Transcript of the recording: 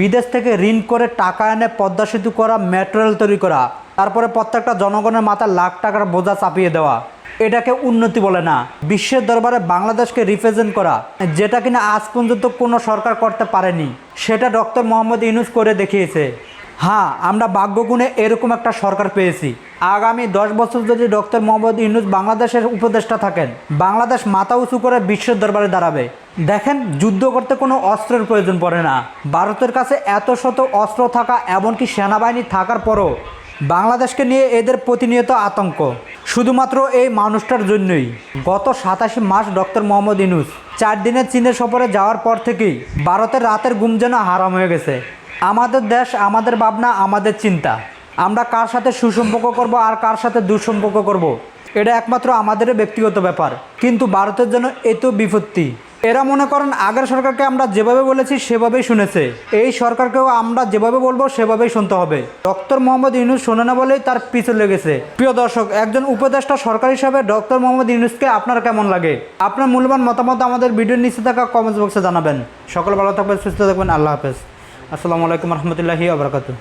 বিদেশ থেকে ঋণ করে টাকা এনে পদ্মা সেতু করা, মেট্রো রেল তৈরি করা, তারপরে প্রত্যেকটা জনগণের মাথায় লাখ টাকার বোঝা চাপিয়ে দেওয়া, এটাকে উন্নতি বলে না। বিশ্বের দরবারে বাংলাদেশকে রিপ্রেজেন্ট করা, যেটা কিনা আজ পর্যন্ত কোনো সরকার করতে পারেনি, সেটা ডক্টর মোহাম্মদ ইউনূস করে দেখিয়েছে। হ্যাঁ, আমরা ভাগ্যগুণে এরকম একটা সরকার পেয়েছি। আগামী 10 বছর যদি ডক্টর মোহাম্মদ ইউনূস বাংলাদেশের উপদেষ্টা থাকেন, বাংলাদেশ মাথা উঁচু করে বিশ্বের দরবারে দাঁড়াবে। দেখেন, যুদ্ধ করতে কোনো অস্ত্রের প্রয়োজন পড়ে না। ভারতের কাছে এত শত অস্ত্র থাকা, এমনকি সেনাবাহিনী থাকার পরও বাংলাদেশকে নিয়ে এদের প্রতিনিয়ত আতঙ্ক, শুধুমাত্র এই মানুষটার জন্যই। গত 87 মাস ডক্টর মোহাম্মদ ইউনূস 4 দিনের চীনের সফরে যাওয়ার পর থেকেই ভারতের রাতের ঘুম যেন হারাম হয়ে গেছে। আমাদের দেশ, আমাদের ভাবনা, আমাদের চিন্তা, আমরা কার সাথে সুসম্পর্ক করব আর কার সাথে দুঃসম্পর্ক করব, এটা একমাত্র আমাদের ব্যক্তিগত ব্যাপার। কিন্তু ভারতের জন্য এত বিপত্তি। এরা মনে করেন আগের সরকারকে আমরা যেভাবে বলেছি সেভাবেই শুনেছে, এই সরকারকেও আমরা যেভাবে বলবো সেভাবেই শুনতে হবে। ডক্টর মোহাম্মদ ইউনূস শোনে না বলেই তার পিছু লেগেছে। প্রিয় দর্শক, একজন উপদেষ্টা সরকার হিসাবে ডক্টর মোহাম্মদ ইউনূসকে আপনার কেমন লাগে? আপনার মূল্যবান মতামত আমাদের ভিডিওর নিচে থাকা কমেন্টস বক্সে জানাবেন। সকল ভালো থাকবেন, সুস্থ থাকবেন। আল্লাহ হাফেজ। আসসালামু আলাইকুম রহমতুল্লাহি ওয়া বারাকাতুহু।